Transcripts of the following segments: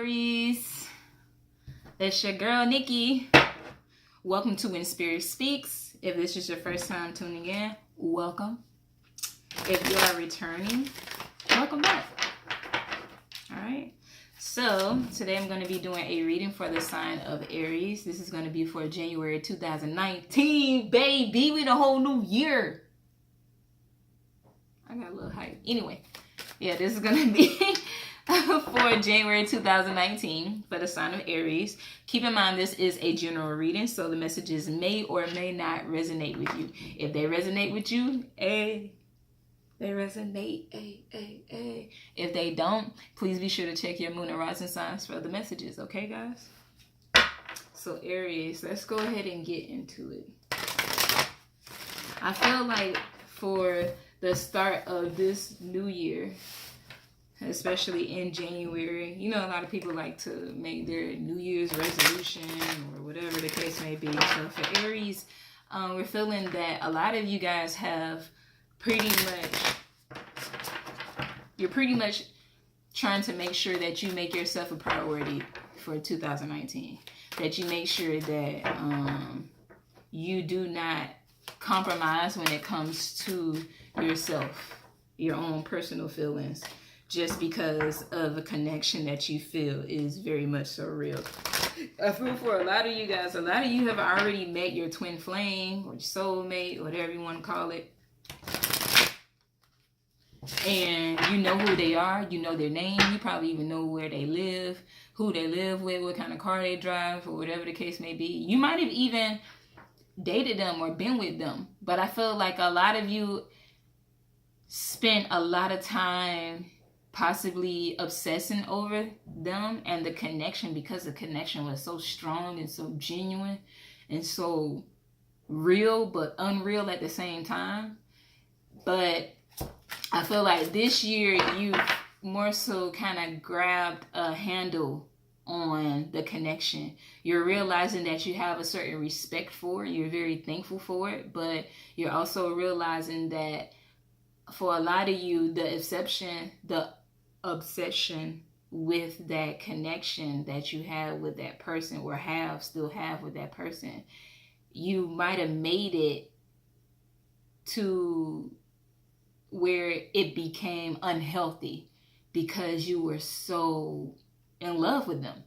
Aries. It's your girl, Nikki. Welcome to When Spirit Speaks. If this is your first time tuning in, welcome. If you are returning, welcome back. Alright. So, today I'm going to be doing a reading for the sign of Aries. This is going to be for January 2019. Baby, we the whole new year. I got a little hype. Anyway, yeah, this is going to be for January 2019 for the sign of Aries. Keep in mind this is a general reading, so the messages may or may not resonate with you. If they resonate with you, they resonate. If they don't, please be sure to check your moon and rising signs for the messages, okay, guys? So Aries, let's go ahead and get into it. I feel like for the start of this new year, especially in January, you know, a lot of people like to make their New Year's resolution or whatever the case may be. So for Aries, we're feeling that a lot of you guys have you're pretty much trying to make sure that you make yourself a priority for 2019. That you make sure that you do not compromise when it comes to yourself, your own personal feelings, just because of a connection that you feel is very much so real. I feel for a lot of you guys, a lot of you have already met your twin flame or your soulmate, whatever you want to call it. And you know who they are, you know their name, you probably even know where they live, who they live with, what kind of car they drive, or whatever the case may be. You might have even dated them or been with them. But I feel like a lot of you spent a lot of time possibly obsessing over them and the connection, because the connection was so strong and so genuine and so real but unreal at the same time. But I feel like this year you more so kind of grabbed a handle on the connection. You're realizing that you have a certain respect for it. You're very thankful for it, but you're also realizing that for a lot of you, the obsession with that connection that you have with that person, or still have with that person, you might have made it to where it became unhealthy because you were so in love with them.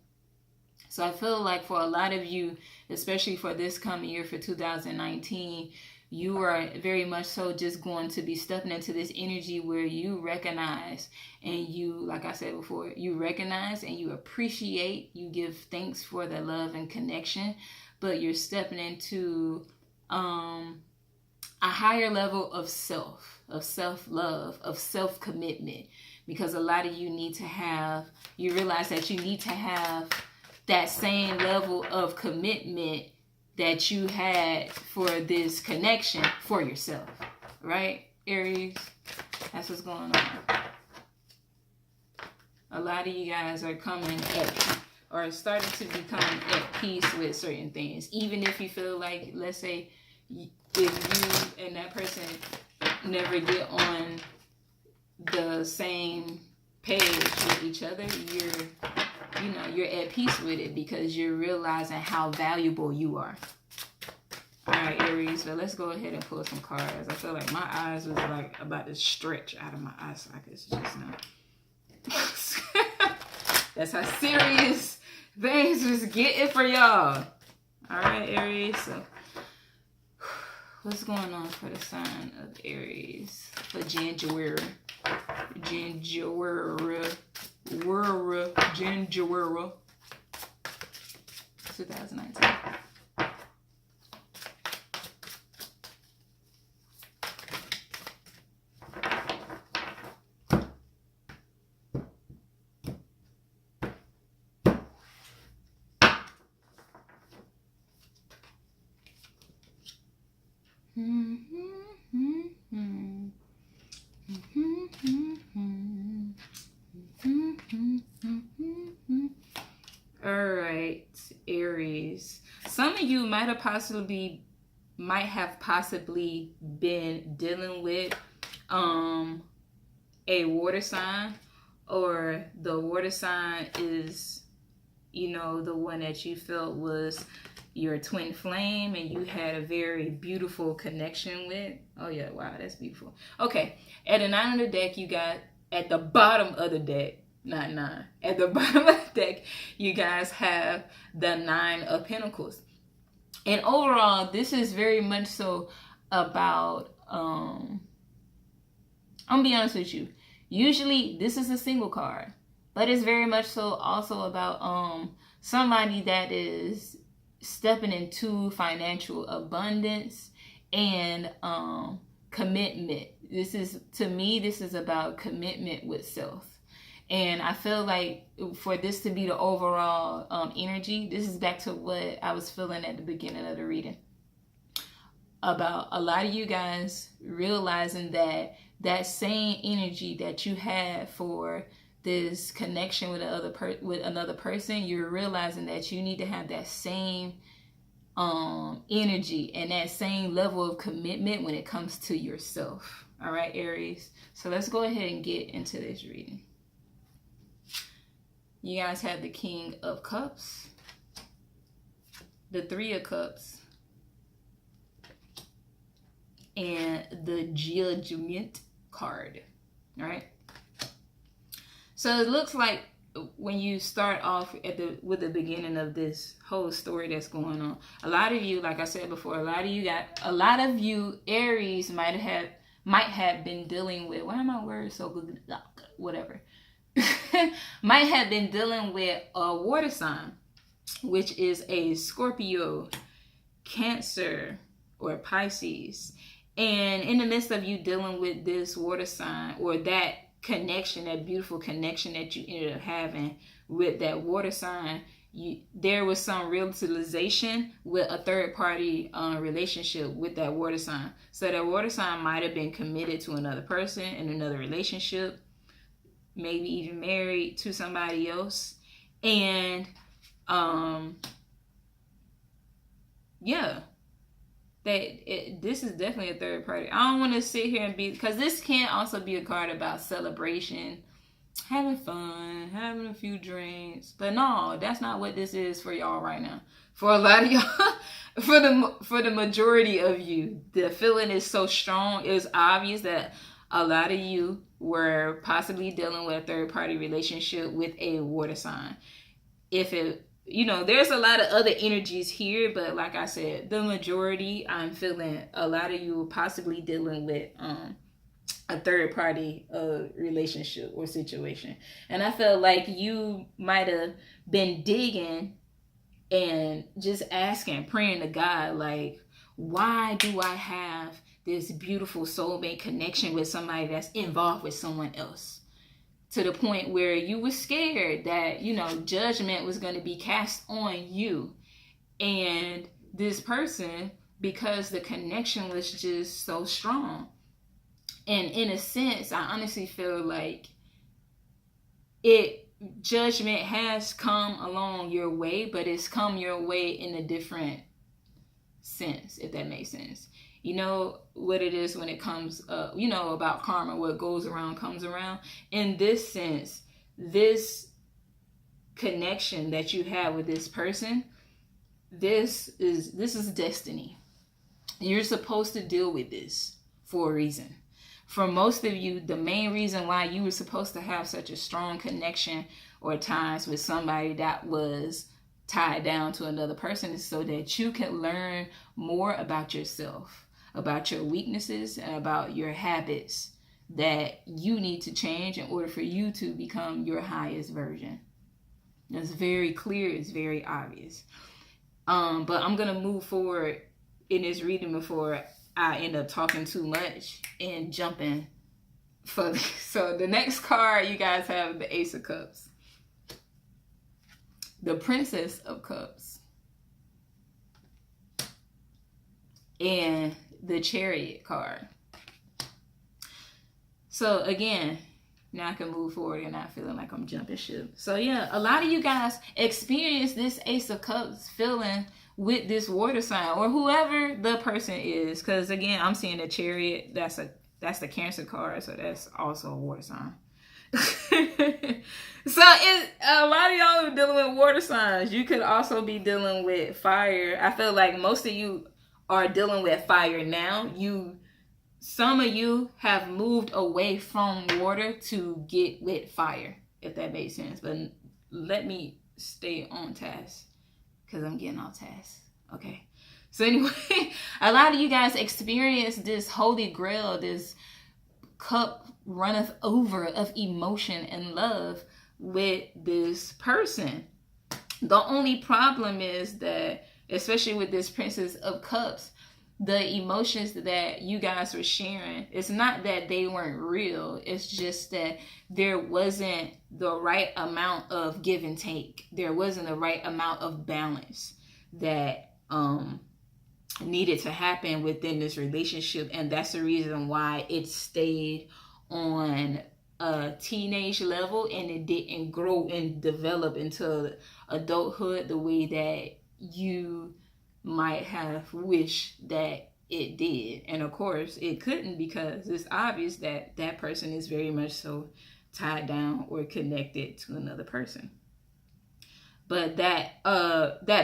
So I feel like for a lot of you, especially for this coming year, for 2019, you are very much so just going to be stepping into this energy where you recognize and you, like I said before, you recognize and you appreciate, you give thanks for the love and connection, but you're stepping into a higher level of self-love, of self-commitment, because a lot of you you realize that you need to have that same level of commitment that you had for this connection for yourself, right, Aries? That's what's going on. A lot of you guys are starting to become at peace with certain things, even if you feel like, let's say, if you and that person never get on the same page with each other, you're at peace with it because you're realizing how valuable you are. Alright, Aries, so let's go ahead and pull some cards. I feel like my eyes was like about to stretch out of my eye sockets just now. That's how serious things was getting for y'all. Alright, Aries, so what's going on for the sign of Aries for January 2019? Alright, Aries. Some of you might have possibly been dealing with a water sign, or the water sign is you know, the one that you felt was your twin flame and you had a very beautiful connection with. Oh yeah, wow, that's beautiful. Okay, at the 9 of the deck, you got at the bottom of the deck, not 9, at the bottom of the deck, you guys have the 9 of Pentacles. And overall, this is very much so about, I'm gonna be honest with you. Usually, this is a single card, but it's very much so also about somebody that is stepping into financial abundance and commitment. This is, to me, this is about commitment with self. And I feel like for this to be the overall energy, this is back to what I was feeling at the beginning of the reading. About a lot of you guys realizing that that same energy that you had for this connection with another person, you're realizing that you need to have that same energy and that same level of commitment when it comes to yourself. All right, Aries. So let's go ahead and get into this reading. You guys have the King of Cups, the 3 of Cups, and the Judgment card. All right. So it looks like when you start off with the beginning of this whole story that's going on, a lot of you, like I said before, a lot of you Aries might have been dealing with, why are my words so good? Whatever. Might have been dealing with a water sign, which is a Scorpio, Cancer, or Pisces. And in the midst of you dealing with this water sign, or that connection, that beautiful connection that you ended up having with that water sign, there was some realization with a third party relationship with that water sign. So that water sign might have been committed to another person in another relationship, maybe even married to somebody else. And this is definitely a third party. I don't want to sit here and be, because this can also be a card about celebration, having fun, having a few drinks. But no, that's not what this is for y'all right now. For a lot of y'all, for the majority of you, the feeling is so strong. It's obvious that a lot of you were possibly dealing with a third party relationship with a water sign. If it, there's a lot of other energies here, but like I said, the majority, I'm feeling a lot of you possibly dealing with a third party relationship or situation. And I felt like you might have been digging and just asking, praying to God, like, why do I have this beautiful soulmate connection with somebody that's involved with someone else? To the point where you were scared that, judgment was going to be cast on you. And this person, because the connection was just so strong. And in a sense, I honestly feel like judgment has come along your way, but it's come your way in a different sense, if that makes sense. You know what it is when it comes, about karma, what goes around comes around. In this sense, this connection that you have with this person, this is destiny. You're supposed to deal with this for a reason. For most of you, the main reason why you were supposed to have such a strong connection or ties with somebody that was tied down to another person is so that you can learn more about yourself, about your weaknesses, and about your habits that you need to change in order for you to become your highest version. It's very clear, it's very obvious. But I'm going to move forward in this reading before I end up talking too much and jumping further. So the next card, you guys have the Ace of Cups, the Princess of Cups, and the Chariot card. So again, now I can move forward and not feeling like I'm jumping ship. So yeah, a lot of you guys experience this Ace of Cups feeling with this water sign or whoever the person is. Because again, I'm seeing the Chariot. That's the Cancer card, so that's also a water sign. So a lot of y'all are dealing with water signs. You could also be dealing with fire. I feel like most of you are dealing with fire now. Some of you have moved away from water to get with fire, if that makes sense. But let me stay on task because I'm getting off task. Okay. So anyway, a lot of you guys experience this holy grail, this cup runneth over of emotion and love with this person. The only problem is that, especially with this Princess of Cups, the emotions that you guys were sharing, it's not that they weren't real. It's just that there wasn't the right amount of give and take. There wasn't the right amount of balance that needed to happen within this relationship. And that's the reason why it stayed on a teenage level and it didn't grow and develop into adulthood the way that you might have wished that it did. And of course it couldn't, because it's obvious that that person is very much so tied down or connected to another person. But that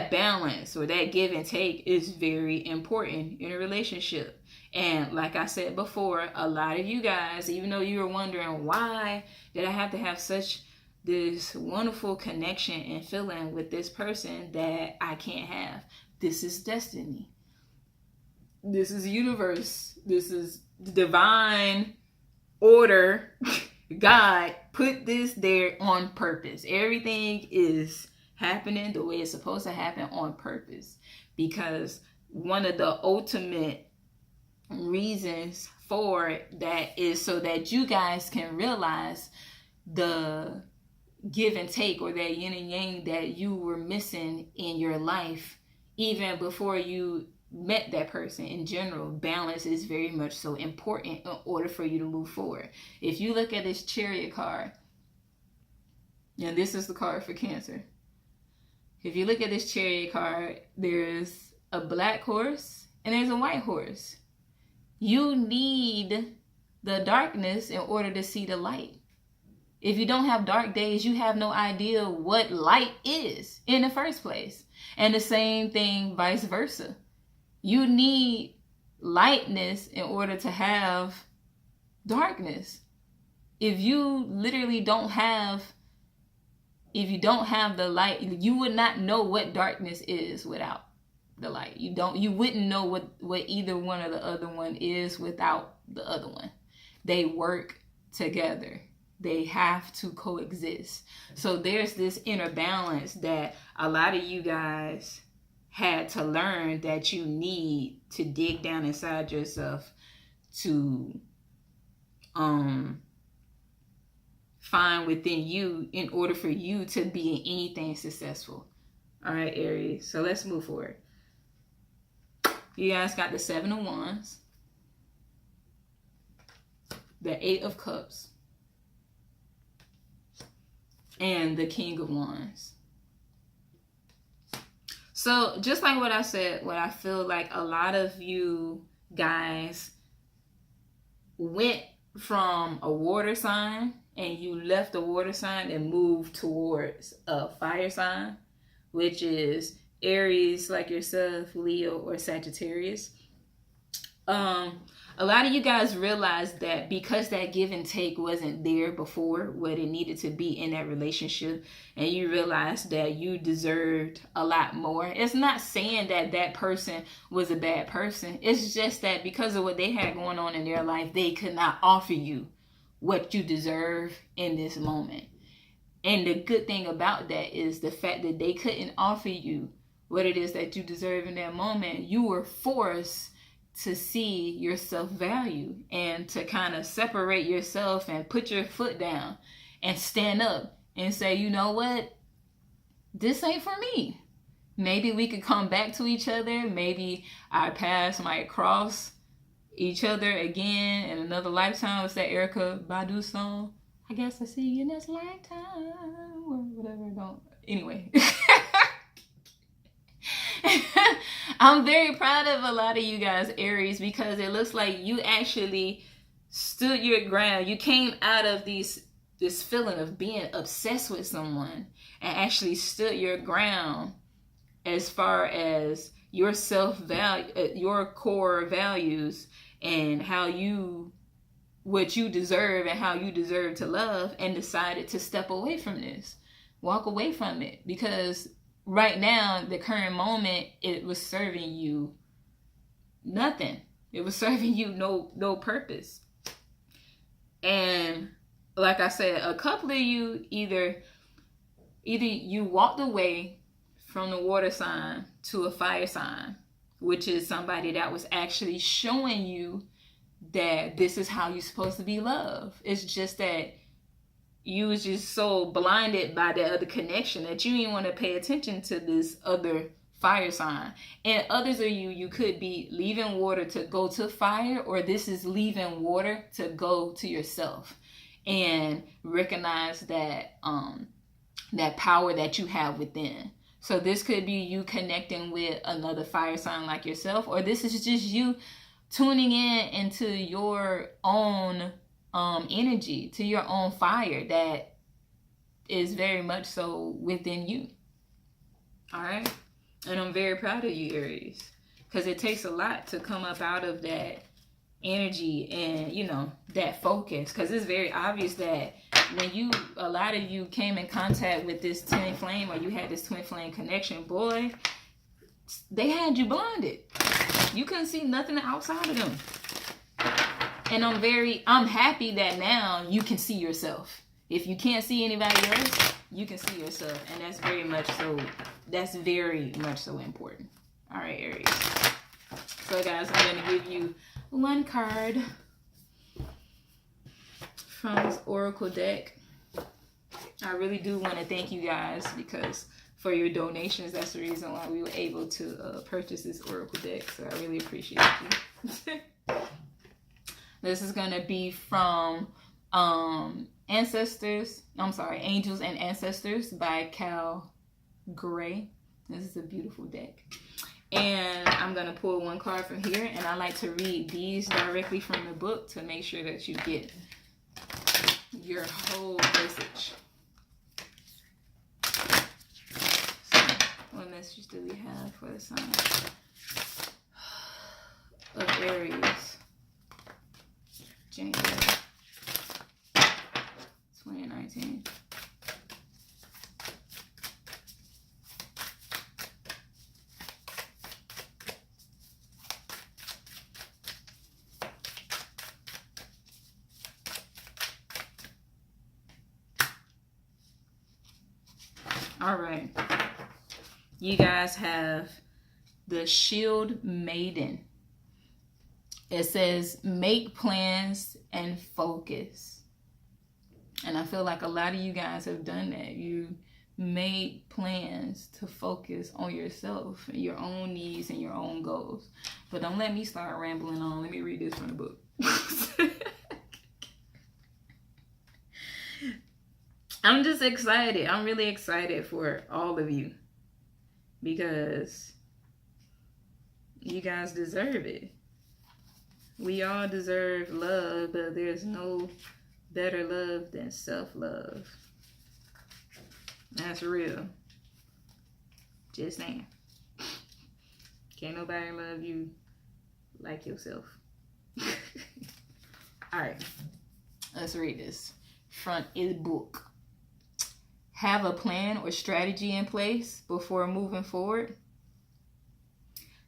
balance or that give and take is very important in a relationship. And like I said before, a lot of you guys, even though you were wondering, why did I have to have such this wonderful connection and feeling with this person that I can't have? This is destiny. This is universe. This is divine order. God put this there on purpose. Everything is happening the way it's supposed to happen on purpose, because one of the ultimate reasons for that is so that you guys can realize the give and take, or that yin and yang that you were missing in your life even before you met that person. In general, balance is very much so important in order for you to move forward. If you look at this Chariot card, and this is the card for Cancer. If you look at this Chariot card, there's a black horse and there's a white horse. You need the darkness in order to see the light. If you don't have dark days, you have no idea what light is in the first place. And the same thing vice versa. You need lightness in order to have darkness. If you literally don't have the light, you would not know what darkness is without the light. You wouldn't know what either one or the other one is without the other one. They work together. They have to coexist. So there's this inner balance that a lot of you guys had to learn that you need to dig down inside yourself to find within you in order for you to be in anything successful. All right, Aries. So let's move forward. You guys got the 7 of Wands, the 8 of Cups, and the King of Wands. So just like what I said, what I feel like a lot of you guys went from a water sign and you left the water sign and moved towards a fire sign, which is Aries, like yourself, Leo, or Sagittarius. A lot of you guys realized that because that give and take wasn't there before, what it needed to be in that relationship, and you realized that you deserved a lot more. It's not saying that that person was a bad person. It's just that because of what they had going on in their life, they could not offer you what you deserve in this moment. And the good thing about that is the fact that they couldn't offer you what it is that you deserve in that moment. You were forced to see your self-value and to kind of separate yourself and put your foot down and stand up and say, you know what? This ain't for me. Maybe we could come back to each other. Maybe our paths might cross each other again in another lifetime. What's that Erykah Badu song? I guess I see you in this lifetime or whatever. Don't. Anyway. I'm very proud of a lot of you guys, Aries, because it looks like you actually stood your ground. You came out of these this feeling of being obsessed with someone and actually stood your ground as far as your self-value, your core values, and what you deserve and how you deserve to love, and decided to step away from this, walk away from it, because right now, the current moment, it was serving you nothing. It was serving you no purpose. And like I said, a couple of you either you walked away from the water sign to a fire sign, which is somebody that was actually showing you that this is how you're supposed to be loved. It's just that you was just so blinded by the other connection that you didn't want to pay attention to this other fire sign. And others of you could be leaving water to go to fire, or this is leaving water to go to yourself and recognize that that power that you have within. So this could be you connecting with another fire sign like yourself, or this is just you tuning in into your own energy, to your own fire that is very much so within you. All right. And I'm very proud of you, Aries, because it takes a lot to come up out of that energy and, you know, that focus. Because it's very obvious that when a lot of you came in contact with this twin flame, or you had this twin flame connection, boy, they had you blinded. You couldn't see nothing outside of them. And I'm happy that now you can see yourself. If you can't see anybody else, you can see yourself. And that's very much so important. All right, Aries. So guys, I'm going to give you one card from this Oracle deck. I really do want to thank you guys, because for your donations, that's the reason why we were able to purchase this Oracle deck. So I really appreciate you. This is going to be from Angels and Ancestors by Cal Gray. This is a beautiful deck. And I'm going to pull one card from here, and I like to read these directly from the book to make sure that you get your whole message. So, what message do we have for the sign of Aries? January 2019. All right. You guys have the Shield Maiden. It says, make plans and focus. And I feel like a lot of you guys have done that. You made plans to focus on yourself, your own needs, and your own goals. But don't let me start rambling on. Let me read this from the book. I'm just excited. I'm really excited for all of you, because you guys deserve it. We all deserve love, but there's no better love than self-love. That's real. Just saying. Can't nobody love you like yourself. Alright. Let's read this. Front is book. Have a plan or strategy in place before moving forward.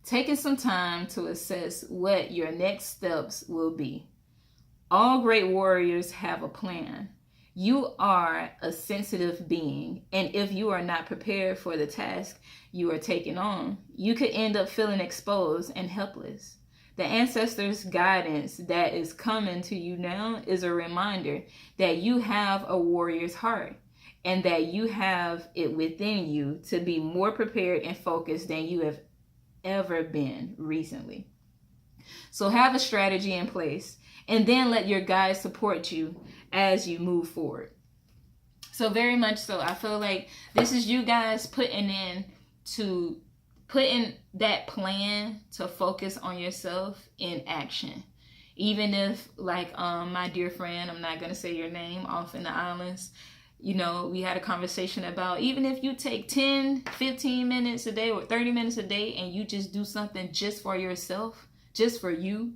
Taking some time to assess what your next steps will be. All great warriors have a plan. You are a sensitive being, and if you are not prepared for the task you are taking on, you could end up feeling exposed and helpless. The ancestors' guidance that is coming to you now is a reminder that you have a warrior's heart, and that you have it within you to be more prepared and focused than you have ever been recently. So have a strategy in place, and then let your guides support you as you move forward. So very much so, I feel like this is you guys putting that plan to focus on yourself in action. Even if, like, my dear friend, I'm not going to say your name, off in the islands, you know, we had a conversation about, even if you take 10, 15 minutes a day or 30 minutes a day and you just do something just for yourself, just for you,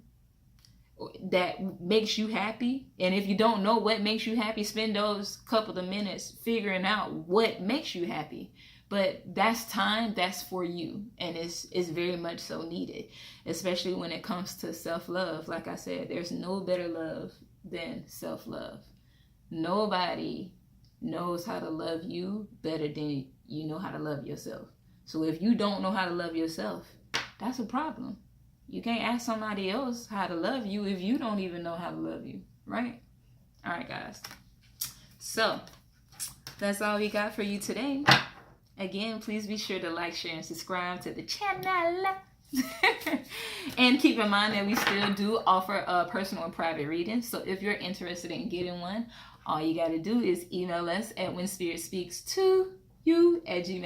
that makes you happy. And if you don't know what makes you happy, spend those couple of minutes figuring out what makes you happy. But that's time that's for you, and it's very much so needed, especially when it comes to self-love. Like I said, there's no better love than self-love. Nobody knows how to love you better than you know how to love yourself. So if you don't know how to love yourself, that's a problem. You can't ask somebody else how to love you if you don't even know how to love you, right? All right, guys. So that's all we got for you today. Again, please be sure to like, share, and subscribe to the channel. And keep in mind that we still do offer personal and private readings. So if you're interested in getting one, all you got to do is email us at whenspiritspeaks2you@gmail.com.